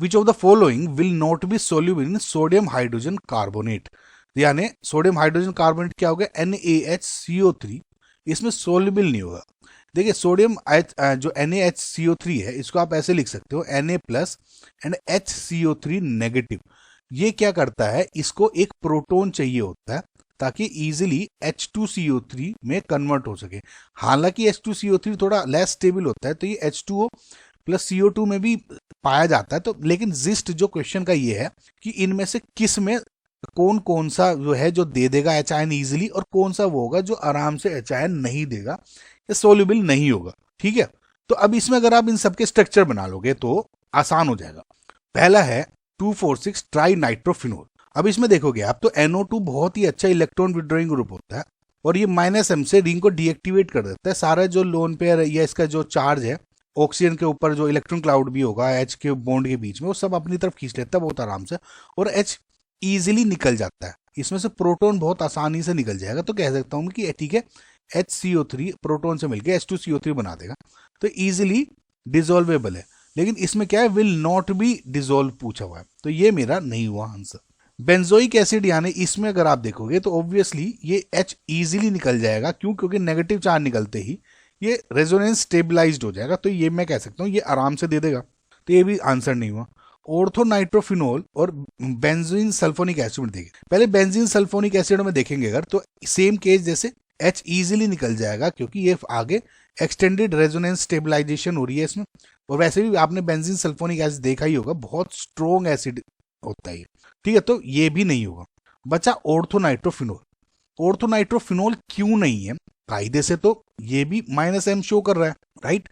Which of the following will not be soluble in sodium hydrogen carbonate, यानी sodium hydrogen carbonate क्या होगा, NaHCO3, इसमें soluble नहीं होगा। देखिए सोडियम जो NaHCO3 है इसको आप ऐसे लिख सकते हो Na plus and HCO3 negative. ये क्या करता है, इसको एक प्रोटॉन चाहिए होता है ताकि इजीली H2CO3 में कन्वर्ट हो सके। हालांकि H2CO3 थोड़ा लेस स्टेबल होता है तो ये H2O प्लस CO2 में भी पाया जाता है, तो लेकिन जिस्ट जो क्वेश्चन का ये है कि इनमें से किस में कौन कौन सा जो है जो दे देगा एच आयन ईजिली और कौन सा वो होगा जो आराम से एच आयन नहीं देगा या सोल्यूबल नहीं होगा। ठीक है, तो अब इसमें अगर आप इन सबके स्ट्रक्चर बना लोगे तो आसान हो जाएगा। पहला है 2,4,6 ट्राई नाइट्रोफिनोल। अब इसमें देखोगे आप तो NO2 बहुत ही अच्छा इलेक्ट्रॉन विड्रॉइंग ग्रुप होता है और ये -M से रिंग को डीएक्टिवेट कर देता है। सारा जो लोन पेयर या इसका जो चार्ज है ऑक्सीजन के ऊपर, जो इलेक्ट्रॉन क्लाउड भी होगा H के बॉन्ड के बीच में, वो सब अपनी तरफ खींच लेता है बहुत आराम से और H इजीली निकल जाता है। इसमें से प्रोटॉन बहुत आसानी से निकल जाएगा, तो कह सकता हूं कि ठीक है HCO3 प्रोटॉन से मिलकर H2CO3 बना देगा, तो इजीली डिजोल्वेबल है। लेकिन इसमें क्या है, विल नॉट बी डिजोल्व पूछा हुआ है, तो ये मेरा नहीं हुआ आंसर। बेंजोइक एसिड यानी इसमें अगर आप देखोगे तो ऑब्वियसली ये H इजीली निकल जाएगा, क्यों, क्योंकि नेगेटिव चार्ज निकलते ही ये रेजोनेंस स्टेबलाइज्ड हो जाएगा, तो ये मैं कह सकता हूँ ये आराम से दे देगा, तो ये भी आंसर नहीं हुआ। ऑर्थोनाइट्रोफिनोल और बेंजीन सल्फोनिक एसिड में देखें, पहले बेंजीन सल्फोनिक एसिड में देखेंगे अगर तो सेम केस जैसे H इजीली निकल जाएगा क्योंकि ये आगे एक्सटेंडेड रेजोनेंस स्टेबलाइजेशन हो रही है इसमें, और वैसे भी आपने बेंजीन सल्फोनिक एसिड देखा ही होगा, बहुत स्ट्रॉन्ग एसिड होता है। ठीक है, तो ये भी नहीं होगा। बचा ऑर्थोनाइट्रोफिनोल। ऑर्थोनाइट्रोफिनोल क्यों नहीं है, कायदे से तो ये भी -M शो कर रहा है, राइट,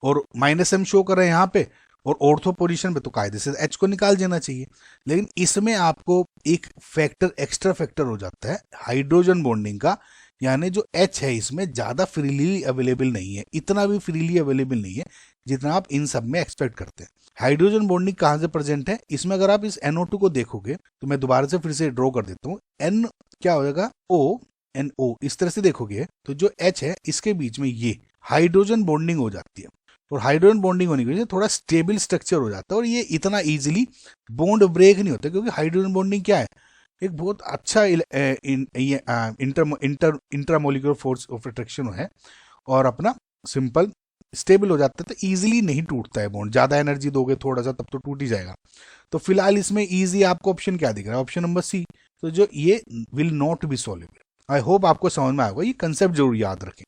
और -M शो कर रहा है यहाँ पे, और ऑर्थो पोजीशन पे तो कायदे से H को निकाल देना चाहिए। लेकिन इसमें आपको एक फैक्टर, एक्स्ट्रा फैक्टर हो जाता है हाइड्रोजन बॉन्डिंग का, यानी जो H है इसमें ज्यादा फ्रीली अवेलेबल नहीं है, इतना भी फ्रीली अवेलेबल नहीं है जितना आप इन सब में एक्सपेक्ट करते हैं। हाइड्रोजन बॉन्डिंग कहाँ से प्रेजेंट है इसमें, अगर आप इस NO2 को देखोगे तो मैं दोबारा से फिर से ड्रॉ कर देता हूँ, N क्या हो जाएगा ONO, इस तरह से देखोगे तो जो H है इसके बीच में ये हाइड्रोजन बॉन्डिंग हो जाती है, और हाइड्रोजन बॉन्डिंग होने की वजह से थोड़ा स्टेबल स्ट्रक्चर हो जाता है और ये इतना इजीली बॉन्ड ब्रेक नहीं होता, क्योंकि हाइड्रोजन बॉन्डिंग क्या है, एक बहुत अच्छा इंटरमोलिकुलर फोर्स ऑफ अट्रैक्शन है और अपना सिंपल स्टेबल हो जाता है, तो इजीली नहीं टूटता है बॉन्ड। ज्यादा एनर्जी दोगे थोड़ा सा तब तो टूट ही जाएगा। तो फिलहाल इसमें इजी आपको ऑप्शन क्या दिख रहा है, ऑप्शन नंबर C, तो जो ये will not be soluble. I hope आपको समझ में आएगा, ये कंसेप्ट जरूर याद रखें।